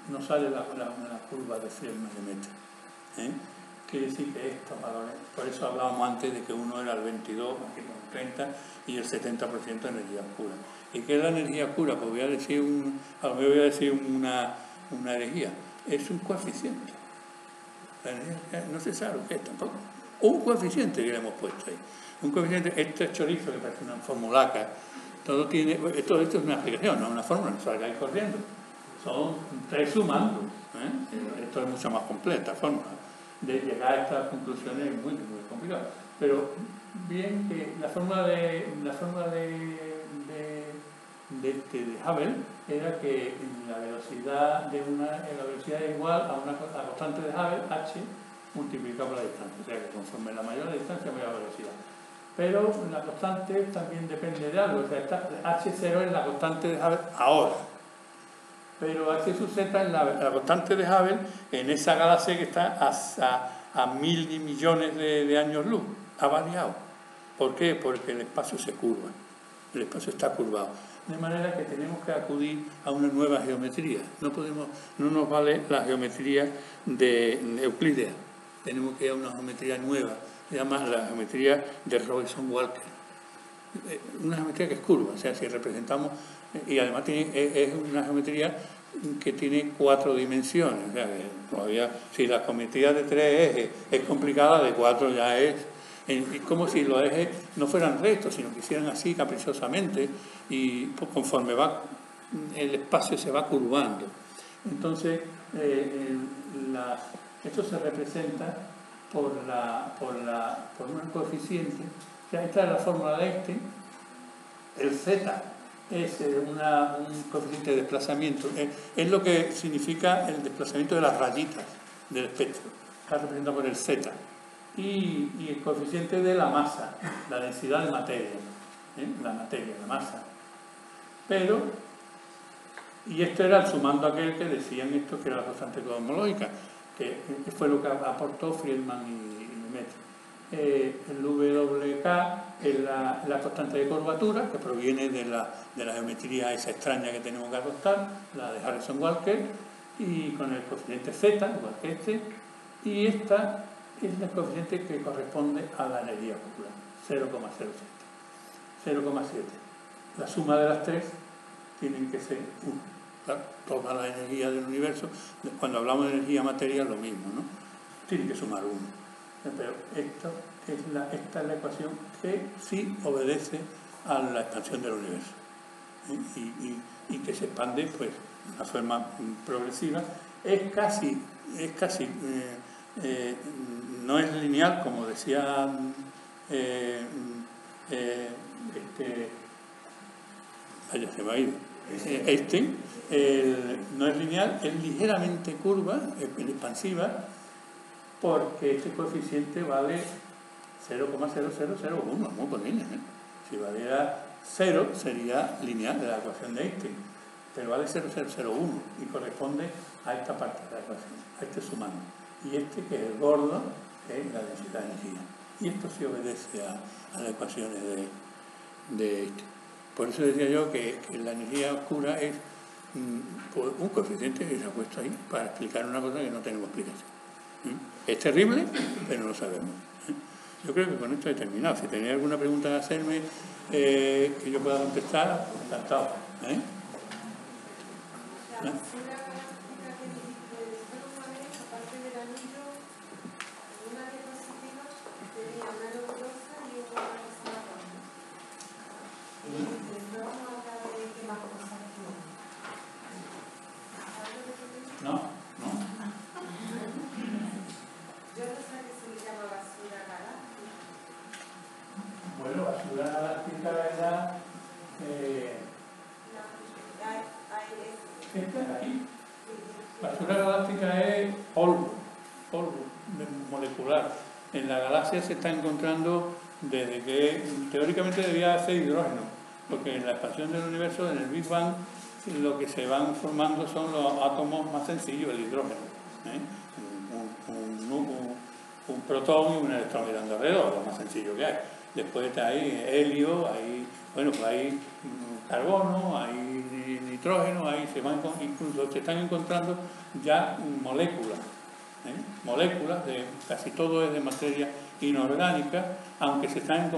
nos sale la curva de Friedman-Lemaitre. Quiere decir que estos valores, por eso hablábamos antes de que uno era el 22, aquí con 30, y el 70% de energía oscura. ¿Y qué es la energía oscura? Pues a lo mejor voy a decir una herejía. Es un coeficiente. La energía no se sabe lo que es tampoco. Un coeficiente que le hemos puesto ahí. Un coeficiente, este chorizo que parece una formulaca, todo esto es una explicación, no es una fórmula, no salgáis corriendo. Son 3 sumando. Esto es mucho más completa fórmula. De llegar a estas conclusiones es muy, muy complicado. Pero bien que la fórmula de Hubble era que la velocidad es igual a una constante de Hubble, h, multiplicado por la distancia. O sea que conforme la mayor la distancia, mayor la velocidad. Pero la constante también depende de algo. O sea, h0 es la constante de Hubble ahora. Pero h sub z es la constante de Hubble en esa galaxia que está a 1000 millones de años luz. Ha variado. ¿Por qué? Porque el espacio se curva. El espacio está curvado. De manera que tenemos que acudir a una nueva geometría. No nos vale la geometría de Euclidea. Tenemos que ir a una geometría nueva. Se llama la geometría de Robinson-Walker. Una geometría que es curva. O sea, si representamos... Y además es una geometría que tiene 4 dimensiones. O sea, que todavía, si la geometría de 3 ejes es complicada, de 4 ya es como si los ejes no fueran rectos, sino que hicieran así caprichosamente, y conforme el espacio se va curvando. Entonces, esto se representa por un coeficiente. O sea, esta es la fórmula de Einstein. El z es un coeficiente de desplazamiento, es lo que significa el desplazamiento de las rayitas del espectro, está representado por el z, y el coeficiente de la masa, la densidad de materia, la masa. Y esto era el sumando aquel que decían esto que era la constante cosmológica, que fue lo que aportó Friedman y Lemaitre. El WK es la constante de curvatura, que proviene de la geometría esa extraña que tenemos que adoptar, la de Harrison-Walker, y con el coeficiente Z, igual que este, y esta es el coeficiente que corresponde a la energía oscura, 0,07. 0,7. La suma de las tres tienen que ser 1. Claro, toda la energía del universo, cuando hablamos de energía material, lo mismo, ¿no? Tiene que sumar 1. Pero esta es la ecuación que sí obedece a la expansión del universo, y que se expande pues de una forma progresiva. No es lineal, como decía vaya, se me ha ido. No es lineal, es ligeramente curva, expansiva, porque este coeficiente vale 0,0001, muy pequeño, ¿eh? Si valiera 0 sería lineal de la ecuación de Einstein, pero vale 0,001 y corresponde a esta parte de la ecuación, a este sumando. Y este, que es el gordo, es la densidad de energía. Y esto sí obedece a las ecuaciones de Einstein. Por eso decía yo que la energía oscura es un coeficiente que se ha puesto ahí para explicar una cosa que no tenemos explicación. Es terrible, pero no lo sabemos. Yo creo que con esto he terminado. Si tenéis alguna pregunta que hacerme que yo pueda contestar, encantado. ¿Eh? La basura galáctica que dijiste, una vez, aparte del anillo, una diapositiva tenía una nebulosa y una basura cuántica. Y dices, no vamos a hablar de qué más cosas tiene. ¿Sabes lo que te digo? No. Yo no sé qué se le llama basura galáctica. Bueno, basura galáctica era... aquí. Basura galáctica es polvo molecular. En la galaxia se está encontrando desde que teóricamente debía ser hidrógeno, porque en la expansión del universo, en el Big Bang, lo que se van formando son los átomos más sencillos, el hidrógeno, ¿eh? Un protón y un electrón girando alrededor, lo más sencillo que hay. Después hay helio, hay carbono, hay nitrógeno, ahí incluso se están encontrando ya moléculas, moléculas de casi todo es de materia inorgánica, aunque se están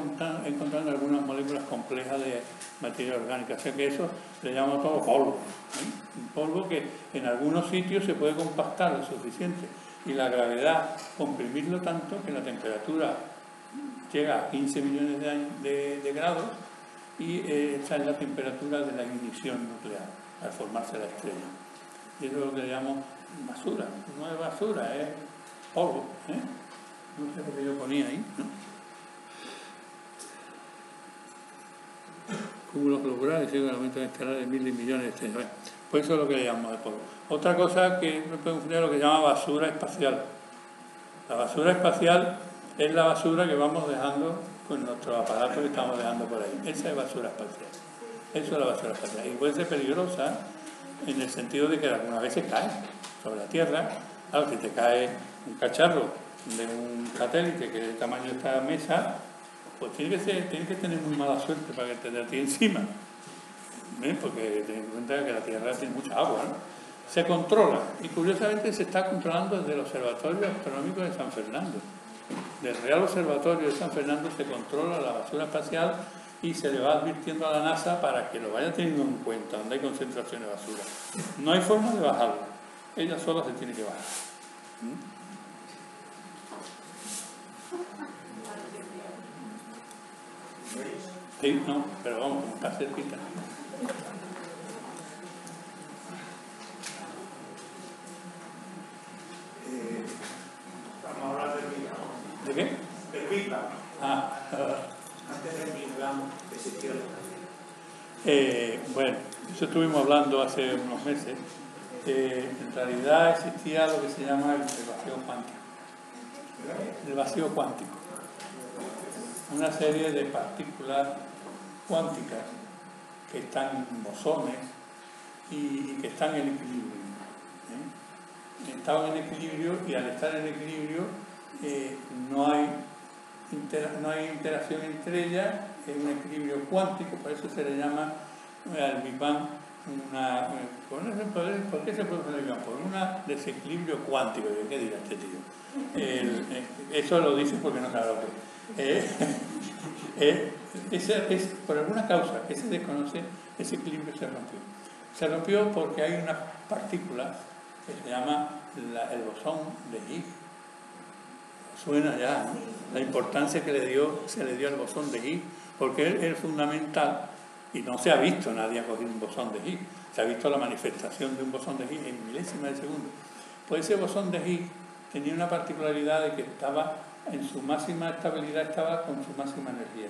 encontrando algunas moléculas complejas de materia orgánica, o sea que eso le llamamos todo polvo, un polvo que en algunos sitios se puede compactar lo suficiente y la gravedad comprimirlo tanto que la temperatura llega a 15 millones de grados, y esa es la temperatura de la ignición nuclear al formarse la estrella. Y eso es lo que le llamamos basura. No es basura, es polvo, ¿eh? No sé lo que yo ponía ahí, ¿no? Cúmulos globulares y aumentos estelares de miles y millones de estrellas. Pues eso es lo que le llamamos de polvo. Otra cosa que no puede confundir es lo que se llama basura espacial. La basura espacial es la basura que vamos dejando con nuestros aparatos que estamos dejando por ahí. Esa es basura espacial. Eso es la basura espacial. Y puede ser peligrosa en el sentido de que algunas veces cae sobre la Tierra. Claro, si te cae un cacharro de un satélite que es del tamaño de esta mesa, pues tienes que tener muy mala suerte para que te dé a ti encima. Porque ten en cuenta que la Tierra tiene mucha agua, ¿no? Se controla, y curiosamente se está controlando desde el Observatorio Astronómico de San Fernando. Del Real Observatorio de San Fernando se controla la basura espacial y se le va advirtiendo a la NASA para que lo vaya teniendo en cuenta donde hay concentraciones de basura. No hay forma de bajarla, ella sola se tiene que bajar. Sí, no, pero vamos, como está cerquita. Vamos a hablar del Big Bang. ¿De qué? Del Big Bang. Antes del Big Bang existió. Bueno, eso estuvimos hablando hace unos meses. En realidad existía lo que se llama el vacío cuántico. El vacío cuántico. Una serie de partículas cuánticas que están en bosones y que están en equilibrio. estaban en equilibrio, y al estar en equilibrio no hay interacción entre ellas, es un equilibrio cuántico, por eso se le llama al Big Bang ¿por qué se produce el Big Bang? Por un desequilibrio cuántico. ¿Qué dirá este tío? Eso lo dice porque no sabe lo que es. Por alguna causa que se desconoce, ese equilibrio se rompió. Se rompió porque hay una partícula que se llama el bosón de Higgs. Suena ya, ¿no? La importancia que se le dio al bosón de Higgs, porque es fundamental, y no se ha visto, nadie ha cogido un bosón de Higgs, se ha visto la manifestación de un bosón de Higgs en milésimas de segundo. Pues ese bosón de Higgs tenía una particularidad de que estaba en su máxima estabilidad, estaba con su máxima energía,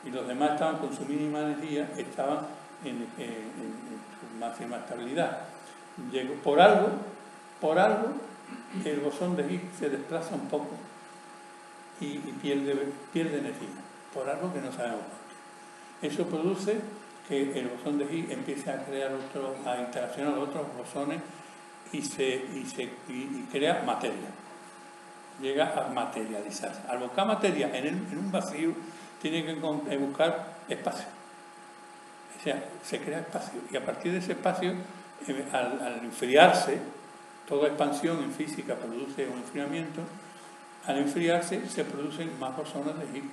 y los demás estaban con su mínima energía, estaban en su máxima estabilidad. Por algo, el bosón de Higgs se desplaza un poco y pierde energía, por algo que no sabemos por qué. Eso produce que el bosón de Higgs empiece a crear a interaccionar otros bosones y crea materia. Llega a materializarse. Al buscar materia en un vacío, tiene que buscar espacio. O sea, se crea espacio. Y a partir de ese espacio, al enfriarse, toda expansión en física produce un enfriamiento. Al enfriarse se producen más bosones de Higgs.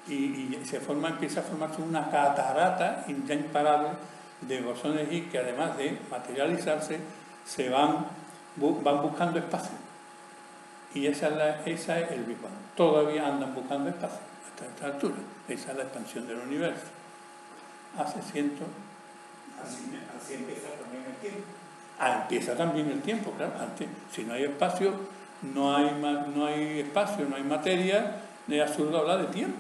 Y empieza a formarse una catarata ya imparable de bosones Higgs que, además de materializarse, se van buscando espacio. Y esa es el Big Bang. Todavía andan buscando espacio hasta esta altura. Esa es la expansión del universo. Hace cientos. Así empieza también el tiempo. Empieza también el tiempo, claro. Antes, si no hay espacio, no hay espacio, no hay materia, es absurdo hablar de tiempo.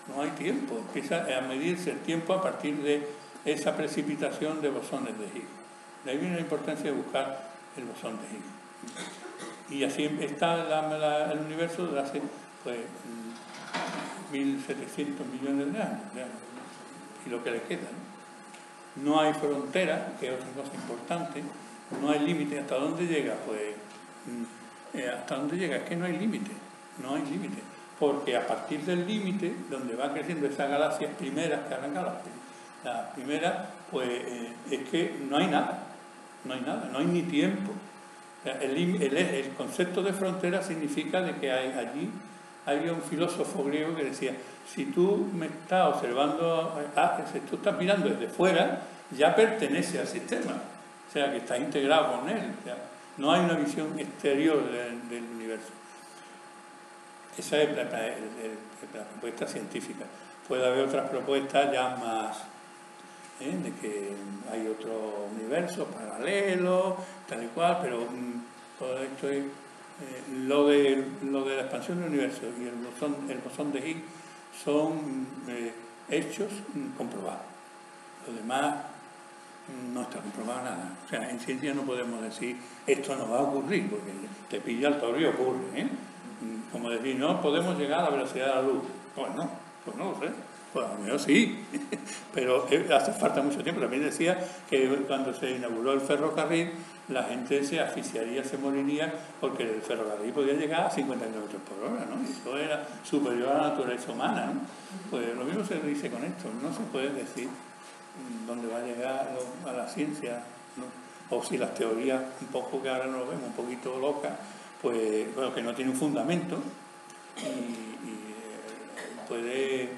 No hay tiempo. Empieza a medirse el tiempo a partir de esa precipitación de bosones de Higgs. De ahí viene la importancia de buscar el bosón de Higgs. Y así está el universo desde hace 1.700 millones de años. Y lo que le queda, ¿no? No hay frontera, que es otra cosa importante. No hay límite. ¿Hasta dónde llega? ¿Hasta dónde llega? Es que no hay límite. No hay límite. Porque a partir del límite, donde va creciendo esas galaxias primeras que arrancan las primeras, es que no hay nada. No hay nada, no hay ni tiempo. El concepto de frontera significa de que había un filósofo griego que decía: si tú me estás observando, si tú estás mirando desde fuera, ya pertenece al sistema, o sea que está integrado con él. O sea, no hay una visión exterior del universo. Esa es la propuesta científica. Puede haber otras propuestas ya más, de que hay otro universo paralelo, tal y cual, pero todo esto es lo de la expansión del universo y el bosón de Higgs son hechos comprobados. Lo demás no está comprobado nada. O sea, en ciencia no podemos decir esto no va a ocurrir, porque te pilla el toro y ocurre. Como decir, no podemos llegar a la velocidad de la luz. Pues no lo sé. Pues a lo mejor sí, pero hace falta mucho tiempo. También decía que cuando se inauguró el ferrocarril, la gente se asfixiaría, se moriría, porque el ferrocarril podía llegar a 50 kilómetros por hora, ¿no? Y eso era superior a la naturaleza humana, ¿no? Pues lo mismo se dice con esto. No se puede decir dónde va a llegar a la ciencia, ¿no? O si las teorías, un poco que ahora nos vemos un poquito locas, pues bueno, que no tiene un fundamento y puede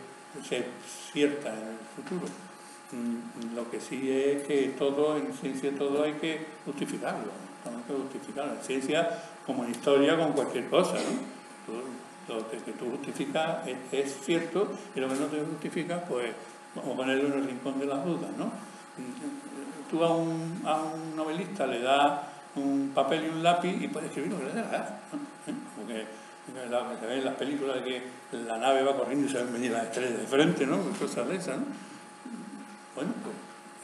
ser cierta en el futuro. Lo que sí es que todo, en ciencia todo hay que justificarlo. En ciencia, como en historia, con cualquier cosa, ¿no? Lo que tú justificas es cierto, y lo que no te justifica, pues vamos a ponerlo en el rincón de las dudas, ¿no? Tú a un novelista le das un papel y un lápiz y puede escribir lo que le dé la gana, ¿no? Porque se ve en las películas de que la nave va corriendo y se ven venir las estrellas de frente, ¿no? Cosas de esas, ¿no? Bueno, pues,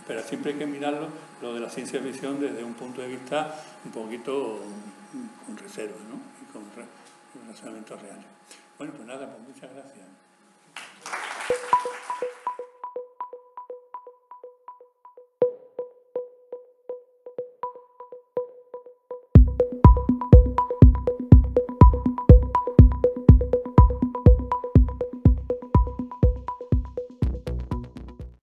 pero siempre hay que mirarlo, lo de la ciencia ficción, desde un punto de vista un poquito con reserva, ¿no? Y con razonamientos reales. Bueno, pues nada, pues muchas gracias.